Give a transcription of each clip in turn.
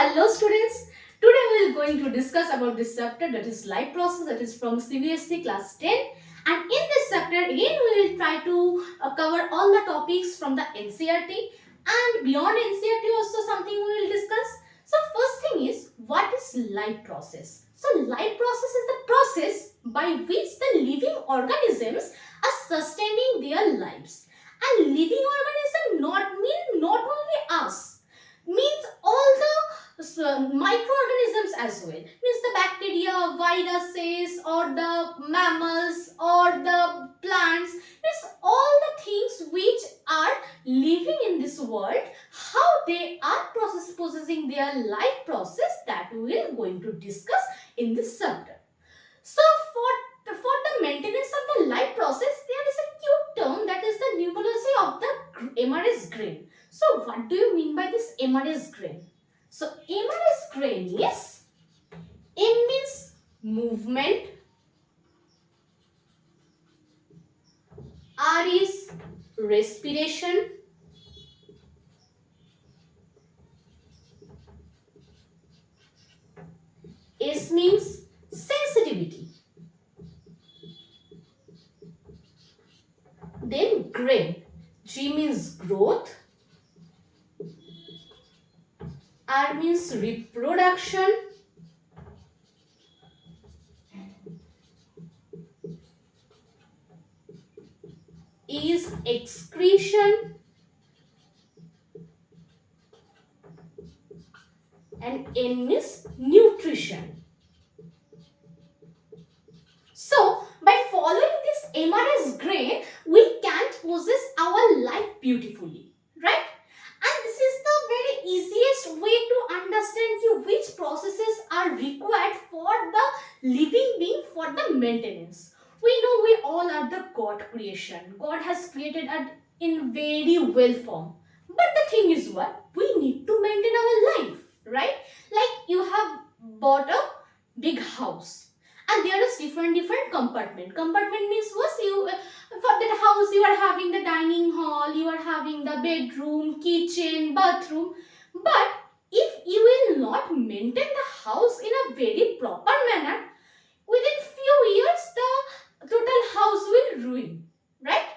Hello students, today we are going to discuss about this chapter, that is life process, that is from CBSE class 10, and in this chapter again we will try to cover all the topics from the NCERT and beyond NCERT also something we will discuss. So first thing is, what is life process? So life process is the process by which the living organisms are sustaining their lives, and living organism not only us, means all the microorganisms as well, means the bacteria, viruses, or the mammals, or the plants, means all the things which are living in this world, how they are possessing their life process, that we are going to discuss in this chapter. So for the maintenance of the life process, there is a cute term, that is the numerology of the MRS grain. So what do you mean by this MRS grain? So MRS grain is, M means movement, R is respiration, S means sensitivity, then grain, G means growth, R means reproduction, E is excretion, and N means nutrition. So by following this MRS grain, we can possess our life beautifully, right? And this is the very easiest way to understand which processes are required for the living being for the maintenance. We know we all are the God creation. God has created us in very well form. But the thing is what? We need to maintain our life, right? Like you have bought a big house, and there is different compartment. Compartment means what? For that house you are having the dining hall, you are having the bedroom, kitchen, bathroom. But if you will not maintain the house in a very proper manner, within few years the total house will ruin, right?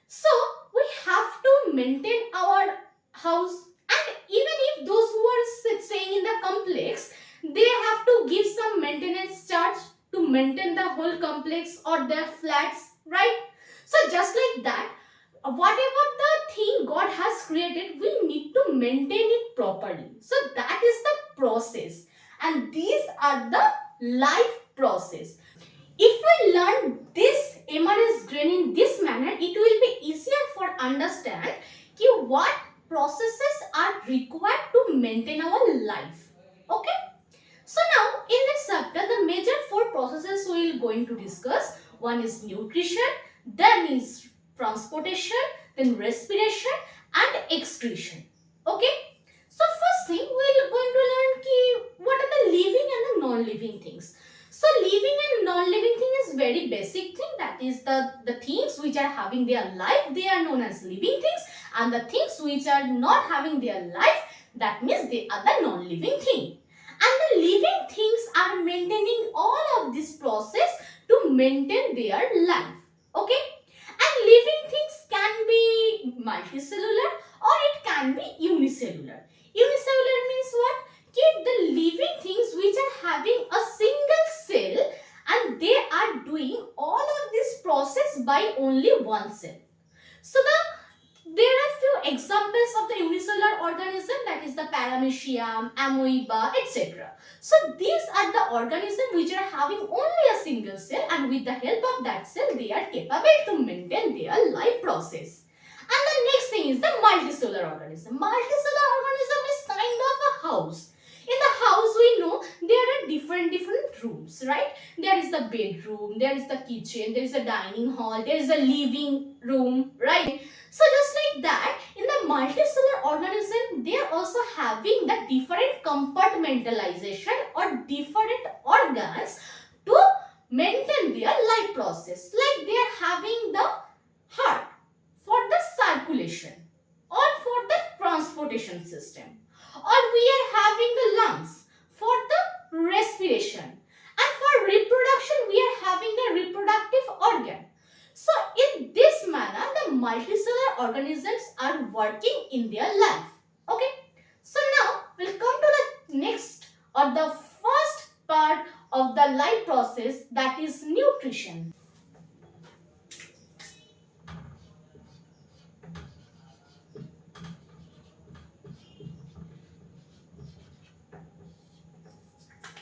So we have to maintain our house, and even if those who are staying in the complex, they have to give some maintenance charge to maintain the whole complex or their flats, right? So just like that, whatever the thing God has created, we need to maintain it properly. So that is the process, and these are the life process. If we learn this MRS grain in this manner, it will be easier for understand what processes are required to maintain our life. Okay? So now in this chapter, the major four processes we are going to discuss. One is nutrition, then is transportation, then respiration and excretion. Okay? So first thing we are going to learn what are the living and the non-living things. So living and non-living thing is very basic thing, that is the things which are having their life, they are known as living things, and the things which are not having their life, that means they are the non-living thing. And the living things are maintaining all of this process to maintain their life. Okay? And living things can be multicellular or it can be unicellular. Unicellular means what? The living things which are having a single cell and they are doing all of this process by only one cell. So there are few examples of the unicellular organism, that is the paramecium, amoeba, etc. So these are the organisms which are having only a single cell, and with the help of that cell they are capable to maintain their life process. And the next thing is the multicellular organism. Multicellular organism is kind of a house. In the house we know there are different rooms, right? There is the bedroom, there is the kitchen, there is a dining hall, there is a living room, right? So just like that, in the multicellular organism, they are also having the different compartmentalization or different organs to maintain their life process. Like they are having the heart for the circulation or for the transportation system, or we are having the lung organisms are working in their life. Okay. So now we'll come to the next or the first part of the life process, that is nutrition.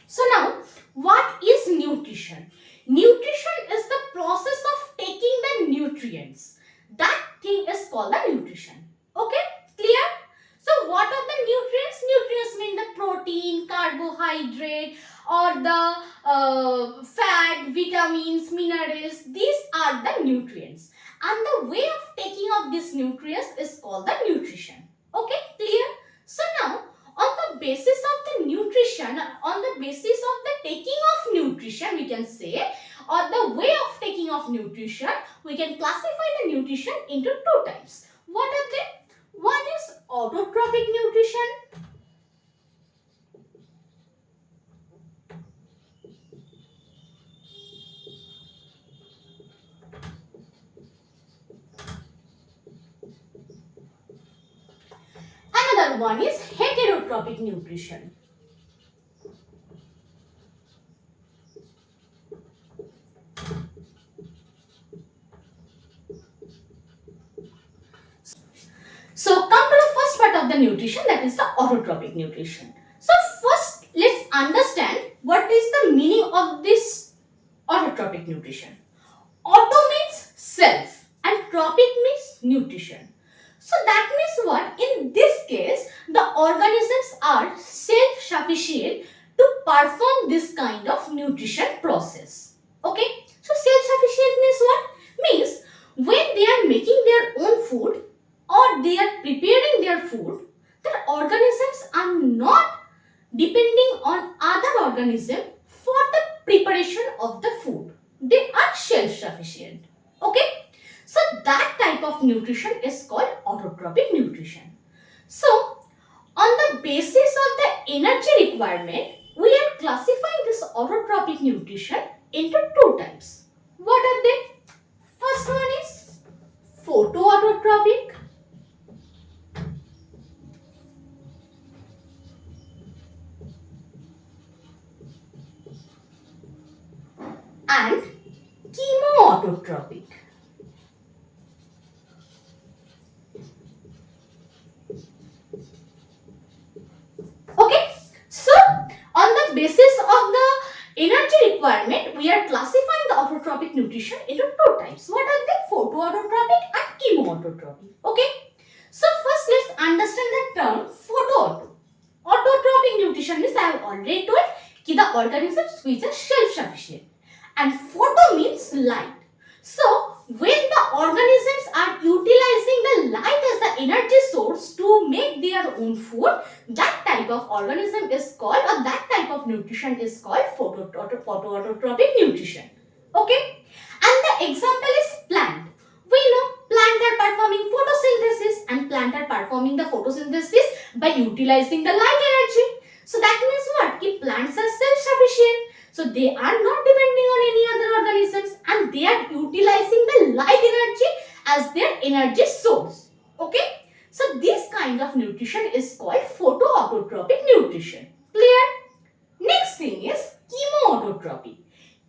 So now, what is nutrition? Nutrition is the process of taking the nutrients. That thing is called the nutrition. Okay, clear? So what are the nutrients? Nutrients mean the protein, carbohydrate, or the fat, vitamins, minerals. These are the nutrients. And the way of taking of these nutrients is called the nutrition. Okay, clear? So now, on the basis of the nutrition, on the basis of the taking of nutrition, we can say, or the way of taking of nutrition, we can classify the nutrition into two types. What are they? One is autotrophic nutrition. Another one is heterotrophic nutrition. So come to the first part of the nutrition, that is the autotrophic nutrition. So first let's understand what is the meaning of this autotrophic nutrition. Auto means self and trophic means nutrition. So that means what? In this case, the organisms are self-sufficient to perform this kind of nutrition process. Okay? So self-sufficient means what? Means when they are making their own food or they are preparing their food, their organisms are not depending on other organism for the preparation of the food. They are self-sufficient. Okay? So that type of nutrition is called autotrophic nutrition. So on the basis of the energy requirement, we are classifying this autotrophic nutrition into two types. What are they? First one is photoautotropic and chemoautotropic. Okay, so on the basis of the energy requirement, we are classifying the autotrophic nutrition into two types. What are they? Photoautotropic and chemoautotropic. Okay, so first let's understand the term photoauto. Autotrophic nutrition means I have already told ki the organisms which are self-sufficient, and photo means light. So when the organisms are utilizing the light as the energy source to make their own food, that type of organism is called, or that type of nutrition is called photoautotropic nutrition. Okay, and the example is plant. We know plants are performing photosynthesis and plants are performing the photosynthesis by utilizing the light energy. So that means what? Ki plants are self-sufficient. So they are not depending on any other organisms and they are utilizing the light energy as their energy source. Okay? So this kind of nutrition is called photoautotropic nutrition. Clear? Next thing is chemoautotropic.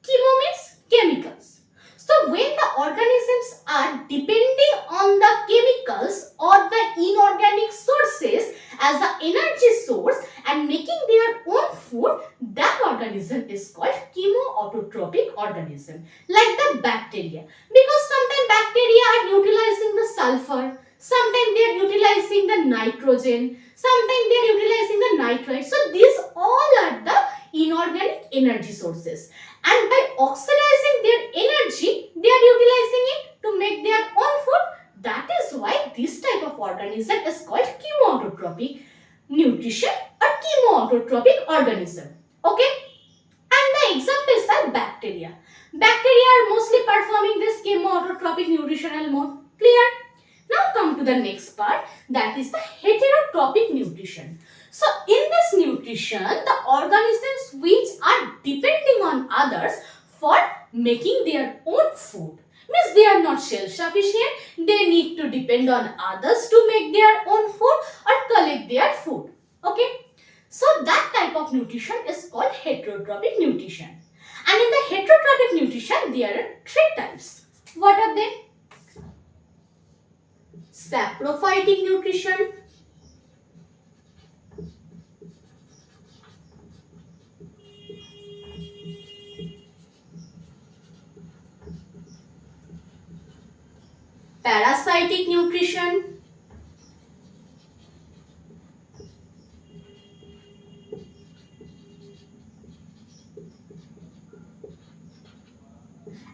Chemo means chemicals. So when the organisms are depending on the chemicals or the inorganic sources as the energy source and making their own food, that organism is called chemoautotropic organism, like the bacteria. Because sometimes bacteria are utilizing the sulfur, sometimes they are utilizing the nitrogen, sometimes they are utilizing the nitrite. So these all are the inorganic energy sources, and by oxidizing their energy, they are utilizing it to make their own food. That is why this type of organism is called chemoautotropic nutrition or chemoautotropic organism. Okay, and the examples are bacteria. Bacteria are mostly performing this chemoautotropic nutritional mode. Clear? Now come to the next part, that is the heterotrophic nutrition. So in this nutrition, the organisms which are depending on others for making their own food. Means they are not self-sufficient. They need to depend on others to make their own food or collect their food. Okay. So that type of nutrition is called heterotrophic nutrition. And in the heterotrophic nutrition, there are three types. What are they? Saprophytic nutrition, parasitic nutrition,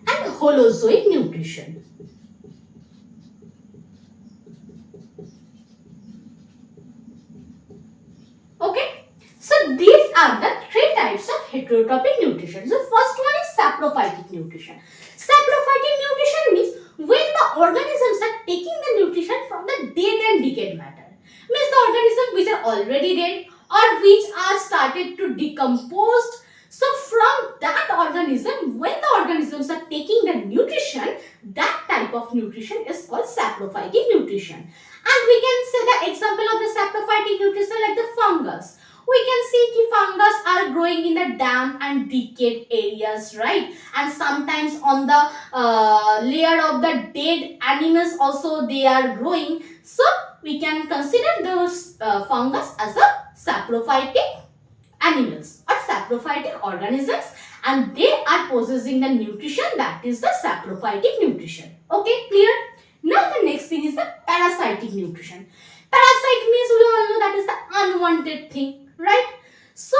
and holozoic nutrition. Okay, so these are the three types of heterotrophic nutrition. So first one is saprophytic nutrition. Saprophytic nutrition means when the organisms are taking the nutrition from the dead and decayed matter. Means the organisms which are already dead or which are started to decompose. So from that organism, when the organisms are taking the nutrition, that type of nutrition is called saprophytic nutrition. And we can say the example of the saprophytic nutrition like the fungus. We can see that fungus are growing in the damp and decayed areas, right? And sometimes on the layer of the dead animals also they are growing. So we can consider those fungus as a saprophytic animals or saprophytic organisms, and they are possessing the nutrition that is the saprophytic nutrition. Okay, clear? Now the next thing is the parasitic nutrition. Parasite means we all know that is the unwanted thing, right? So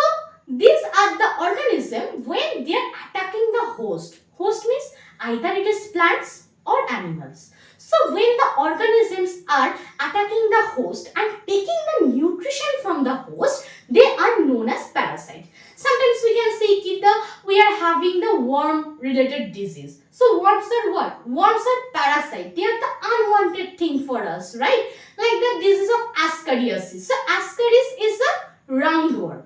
these are the organism when they are attacking the host. Host means either it is plants or animals. So when the organisms are attacking the host and taking the nutrition from the host, they are known as parasites. Sometimes we can see we are having the worm related disease. So worms are what? Worms are parasites. They are the unwanted thing for us, right? Like the disease of ascariasis. So ascaris is a roundworm,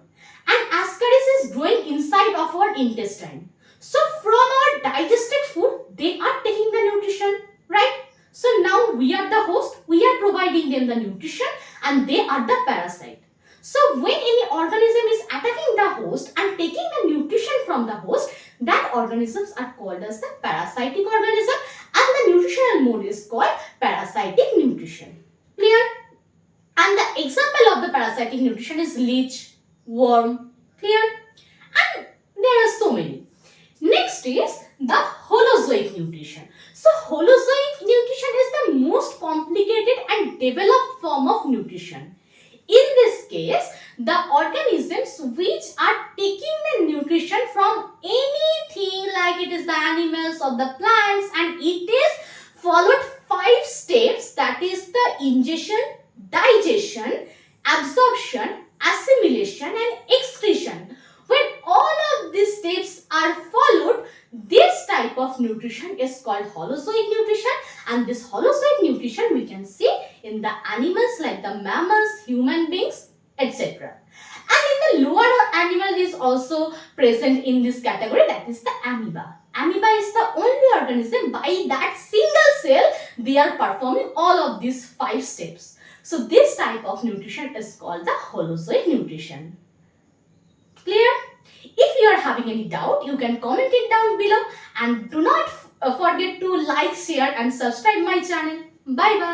and ascaris is growing inside of our intestine. So from our digested food, they are taking the nutrition, right? So now we are the host, we are providing them the nutrition, and they are the parasite. So when any organism is attacking the host and taking the nutrition from the host, that organisms are called as the parasitic organism, and the nutritional mode is called parasitic nutrition. Clear? And the example of the parasitic nutrition is leech, worm. Clear? And there are so many. Next is the holozoic nutrition. So holozoic nutrition is the most complicated and developed form of nutrition. In this case, the organisms which are taking the nutrition from anything, like it is the animals or the plants, and it is followed 5 steps, that is the ingestion, digestion, absorption, assimilation and excretion. When all of these steps are followed, this type of nutrition is called holozoic nutrition, and this holozoic nutrition we can see in the animals like the mammals, human beings, etc. And in the lower animal is also present in this category, that is the amoeba. Amoeba is the only organism by that single cell they are performing all of these 5 steps. So this type of nutrition is called the holozoic nutrition. Clear? If you are having any doubt, you can comment it down below, and do not forget to like, share and subscribe my channel. Bye bye.